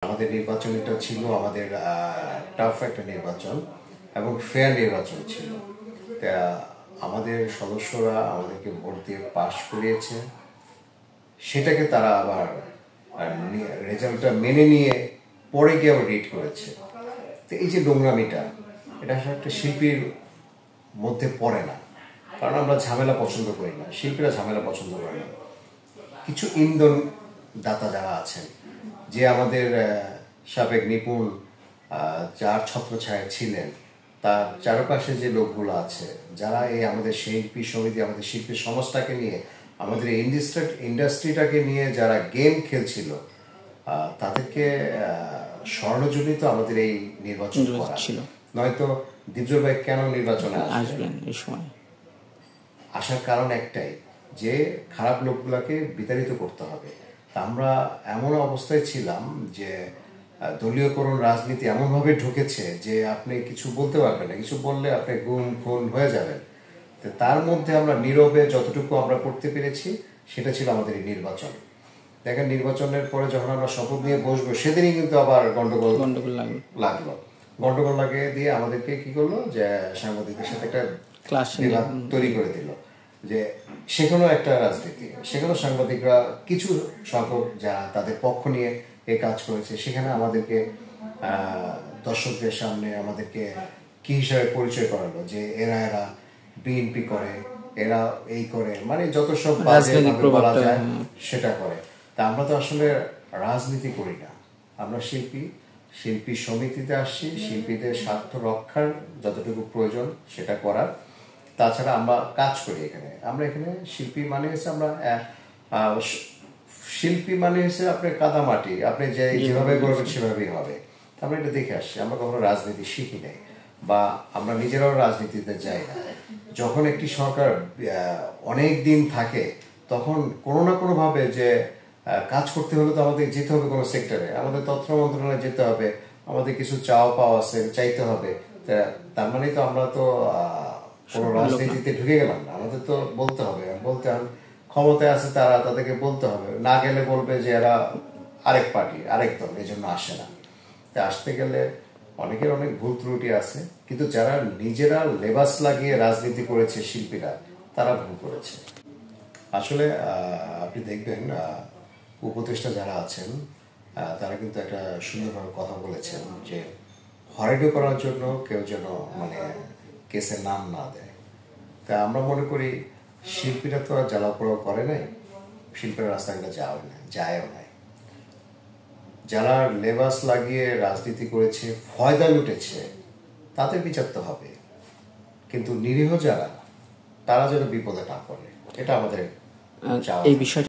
আমাদের নির্বাচনটা ছিল আমাদের টাফ একটা নির্বাচন এবং ফেয়ার নির্বাচন ছিল। তা আমাদের সদস্যরা আমাদেরকে ভোট দিয়ে পাশ করিয়েছে, সেটাকে তারা আবার রেজাল্টটা মেনে নিয়ে পরে গিয়ে আবার রিড করেছে। তো এই যে নোংরামিটা, এটা আসলে একটা শিল্পীর মধ্যে পড়ে না, কারণ আমরা ঝামেলা পছন্দ করি না, শিল্পীরা ঝামেলা পছন্দ করে না। কিছু ইন্ধন দাতা যারা আছেন, যে আমাদের সাবেক নিপুণ যার ছত্রছায়া ছিলেন, তার চারপাশে যে লোকগুলো আছে যারা এই আমাদের শিল্পী সমিতি, আমাদের শিল্পী সমাজটাকে নিয়ে, আমাদের এই ইন্ডাস্ট্রিটাকে নিয়ে যারা গেম খেলছিল, তাদেরকে স্বর্ণজনিত আমাদের এই নির্বাচন ছিল। নয়তো দীপজল ভাই কেন নির্বাচনে আসবেন এই সময়? আসার কারণ একটাই, যে খারাপ লোকগুলোকে বিতাড়িত করতে হবে। তা আমরা এমন অবস্থায় ছিলাম যে দলীয়করণ রাজনীতি এমনভাবে ঢুকেছে যে আপনি কিছু বলতে পারবেন না, কিছু বললে আপনি গুম খুন হয়ে যাবেন। তো তার মধ্যে আমরা নীরবে যতটুকু আমরা করতে পেরেছি সেটা ছিল আমাদের এই নির্বাচন। দেখেন, নির্বাচনের পরে যখন আমরা শপথ নিয়ে বসবো, সেদিনই কিন্তু আবার গন্ডগোল লাগলো। গন্ডগোল লাগিয়ে দিয়ে আমাদেরকে কি করলো, যে সাংবাদিকদের সাথে একটা ক্লাস তৈরি করে দিল, যে সেখানেও একটা রাজনীতি, সেখানেও সাংবাদিকরা কিছু সংখ্যক যারা তাদের পক্ষ নিয়ে এই কাজ করেছে, সেখানে আমাদেরকে দর্শকদের সামনে আমাদেরকে কি হিসাবে পরিচয় করালো, যে এরা বিএনপি করে, এরা এই করে, মানে যত সব বলা যায় সেটা করে। তা আমরা তো আসলে রাজনীতি করি না, আমরা শিল্পী সমিতিতে আসছি শিল্পীদের স্বার্থ রক্ষার যতটুকু প্রয়োজন সেটা করার। তাছাড়া আমরা কাজ করি এখানে। আমরা এখানে শিল্পী মানে হচ্ছে শিল্পী মানে হচ্ছে আপনার কাদামাটি, আপনি যেভাবে করবেন সেভাবেই হবে। আমরা এটা দেখে আসছি, আমরা কখনো রাজনীতি শিখি নাই, বা আমরা নিজেরাও রাজনীতিতে যাই না। যখন একটি সরকার অনেক দিন থাকে, তখন কোনো না কোনো ভাবে যে কাজ করতে হলে তো আমাদের যেতে হবে কোনো সেক্টরে, আমাদের তথ্য মন্ত্রণালয়ে যেতে হবে, আমাদের কিছু চাওয়া পাওয়া আছে, চাইতে হবে। তার মানে তো আমরা তো কোনো রাজনীতিতে ঢুকে গেলাম না, আমাদের তো বলতে হবে, বলতে হবে। ক্ষমতায় আছে তারা, তাদেরকে বলতে হবে, না গেলে বলবে যে এরা আরেক পার্টি, আরেক দল, এই জন্য আসে না। তাই আসতে গেলে অনেকের অনেক ভুল ত্রুটি আছে, কিন্তু যারা নিজেরা লেবাস লাগিয়ে রাজনীতি করেছে শিল্পীরা, তারা ভুল করেছে। আসলে আপনি দেখবেন উপদেষ্টা যারা আছেন তারা কিন্তু একটা সুন্দরভাবে কথা বলেছেন, যে হয়রানি করার জন্য কেউ যেন মানে কেসের নাম না দেয়। তা আমরা মনে করি শিল্পীরা তো আর জ্বালাপোড়াও করে নাই, শিল্পীরা রাস্তাঘাটে যায়ও নাই। যারা লেবাস লাগিয়ে রাজনীতি করেছে, ফয়দা লুটেছে, তাদের বিচার তো হবে, কিন্তু নিরীহ যারা, তারা যেন বিপদে না পড়ে, এটা আমাদের চাওয়া।